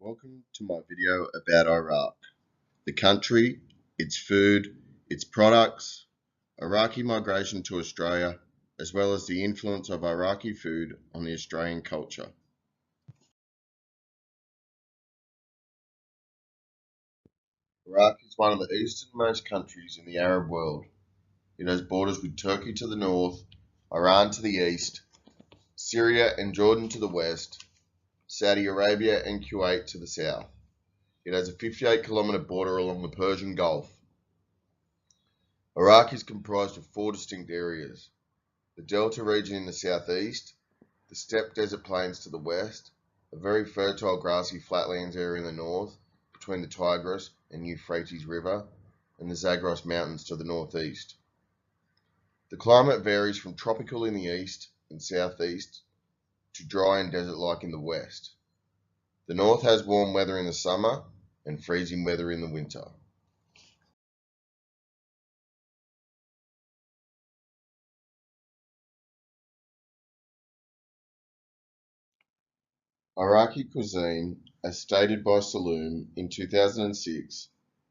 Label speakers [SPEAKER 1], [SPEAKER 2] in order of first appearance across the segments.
[SPEAKER 1] Welcome to my video about Iraq, the country, its food, its products, Iraqi migration to Australia, as well as the influence of Iraqi food on the Australian culture. Iraq is one of the easternmost countries in the Arab world. It has borders with Turkey to the north, Iran to the east, Syria and Jordan to the west, Saudi Arabia and Kuwait to the south. It has a 58-kilometre border along the Persian Gulf. Iraq is comprised of four distinct areas: the Delta region in the southeast, the steppe desert plains to the west, a very fertile grassy flatlands area in the north, between the Tigris and Euphrates River, and the Zagros Mountains to the northeast. The climate varies from tropical in the east and southeast to dry and desert-like in the west. The north has warm weather in the summer and freezing weather in the winter. Iraqi cuisine, as stated by Saloom in 2006,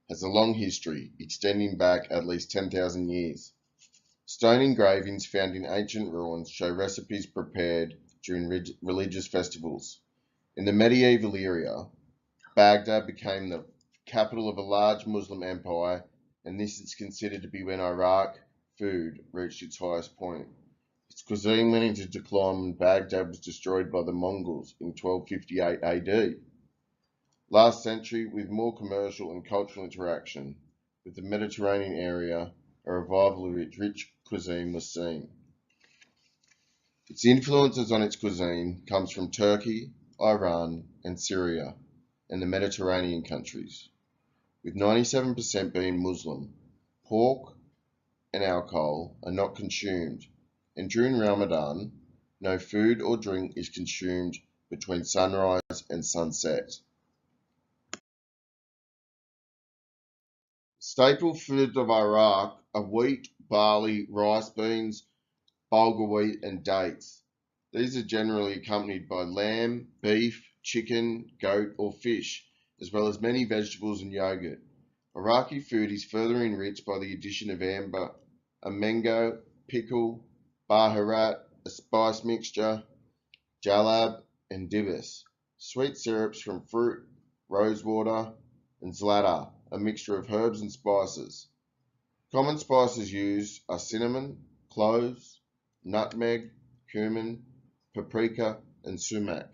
[SPEAKER 1] has a long history extending back at least 10,000 years. Stone engravings found in ancient ruins show recipes prepared during religious festivals. In the medieval era, Baghdad became the capital of a large Muslim empire, and this is considered to be when Iraq food reached its highest point. Its cuisine went into decline when Baghdad was destroyed by the Mongols in 1258 AD. Last century, with more commercial and cultural interaction with the Mediterranean area, a revival of its rich cuisine was seen. Its influences on its cuisine comes from Turkey, Iran, and Syria, and the Mediterranean countries, with 97% being Muslim. Pork and alcohol are not consumed, and during Ramadan, no food or drink is consumed between sunrise and sunset. Staple foods of Iraq are wheat, barley, rice, beans, bulgur wheat, and dates. These are generally accompanied by lamb, beef, chicken, goat, or fish, as well as many vegetables and yogurt. Iraqi food is further enriched by the addition of amber, a mango, pickle, baharat, a spice mixture, jalab, and divas, sweet syrups from fruit, rosewater, and zlata, a mixture of herbs and spices. Common spices used are cinnamon, cloves, nutmeg, cumin, paprika, and sumac.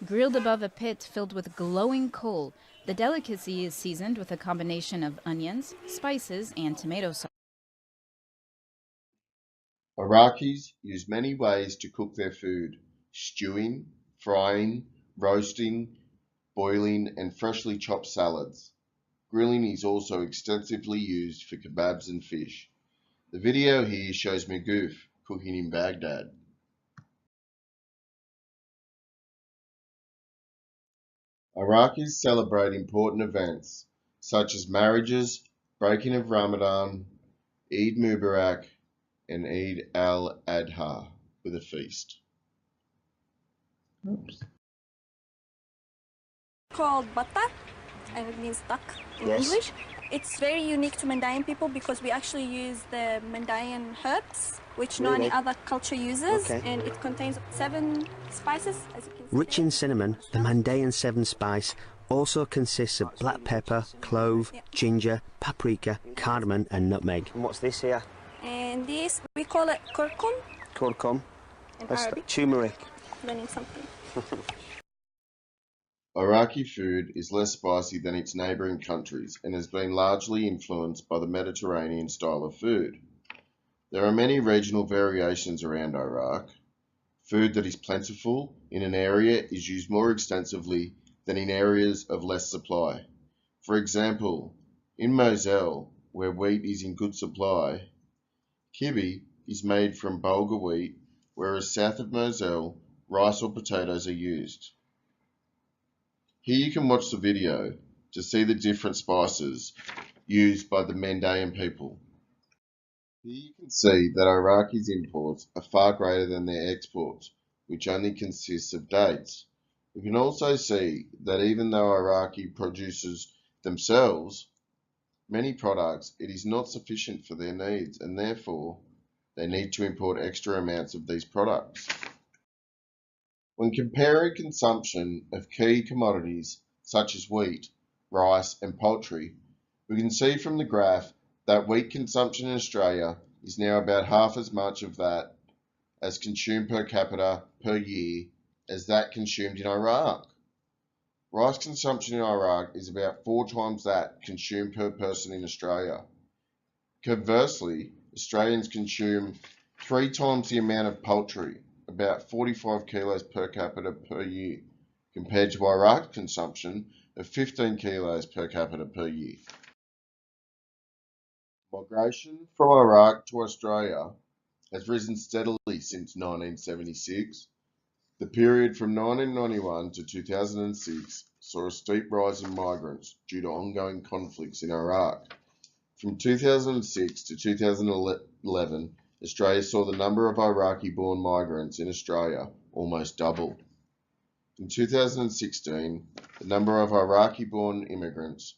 [SPEAKER 2] Grilled above a pit filled with glowing coal, the delicacy is seasoned with a combination of onions, spices, and tomato sauce.
[SPEAKER 1] Iraqis use many ways to cook their food: stewing, frying, roasting, boiling, and freshly chopped salads. Grilling is also extensively used for kebabs and fish. The video here shows Magoof cooking in Baghdad. Iraqis celebrate important events such as marriages, breaking of Ramadan, Eid Mubarak, and Eid al-Adha with a feast.
[SPEAKER 3] Called batta, and it means duck in English. It's very unique to Mandaean people because we actually use the Mandaean herbs, which no any other culture uses, and it contains 7 spices, as you can see.
[SPEAKER 4] Rich in cinnamon, the Mandaean 7 spice also consists of black pepper, clove, ginger, paprika, cardamom and nutmeg.
[SPEAKER 5] And what's this here?
[SPEAKER 3] And this, we call it kurkum
[SPEAKER 5] Kurkum.
[SPEAKER 3] in
[SPEAKER 5] That's
[SPEAKER 3] Arabic.
[SPEAKER 5] turmeric.
[SPEAKER 3] Learning something.
[SPEAKER 1] Iraqi food is less spicy than its neighbouring countries and has been largely influenced by the Mediterranean style of food. There are many regional variations around Iraq. Food that is plentiful in an area is used more extensively than in areas of less supply. For example, in Mosul, where wheat is in good supply, kibbeh is made from bulgur wheat, whereas south of Mosul, rice or potatoes are used. Here you can watch the video to see the different spices used by the Mandaean people. Here you can see that Iraqi's imports are far greater than their exports, which only consists of dates. We can also see that even though Iraqi produces themselves many products, it is not sufficient for their needs, and therefore they need to import extra amounts of these products. When comparing consumption of key commodities such as wheat, rice, and poultry, we can see from the graph that wheat consumption in Australia is now about half as much of that as consumed per capita per year as that consumed in Iraq. Rice consumption in Iraq is about 4 times that consumed per person in Australia. Conversely, Australians consume 3 times the amount of poultry, about 45 kilos per capita per year, compared to Iraq's consumption of 15 kilos per capita per year. Migration from Iraq to Australia has risen steadily since 1976. The period from 1991 to 2006 saw a steep rise in migrants due to ongoing conflicts in Iraq. From 2006 to 2011, Australia saw the number of Iraqi-born migrants in Australia almost double. In 2016, the number of Iraqi-born immigrants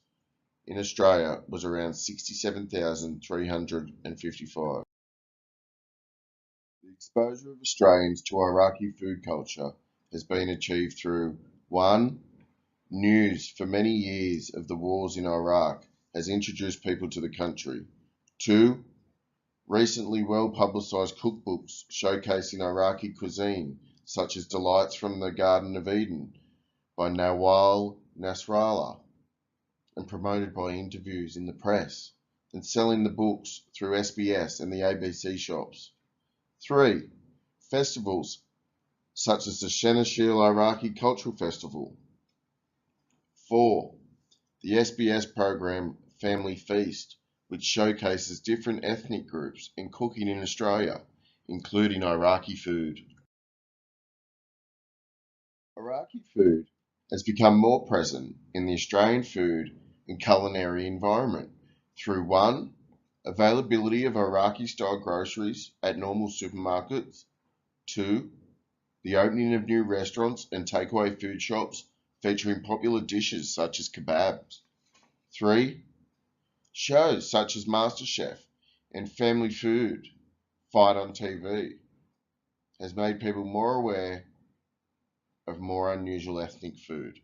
[SPEAKER 1] in Australia was around 67,355. The exposure of Australians to Iraqi food culture has been achieved through 1. News for many years of the wars in Iraq has introduced people to the country. 2. Recently well-publicised cookbooks showcasing Iraqi cuisine, such as Delights from the Garden of Eden by Nawal Nasrallah, and promoted by interviews in the press, and selling the books through SBS and the ABC shops. 3. Festivals such as the Shenashil Iraqi Cultural Festival. 4. The SBS program Family Feast, which showcases different ethnic groups and cooking in Australia, including Iraqi food. Iraqi food has become more present in the Australian food and culinary environment through 1. Availability of Iraqi-style groceries at normal supermarkets. 2. The opening of new restaurants and takeaway food shops featuring popular dishes such as kebabs. 3. Shows such as MasterChef and Family Food Fight on TV has made people more aware of more unusual ethnic food.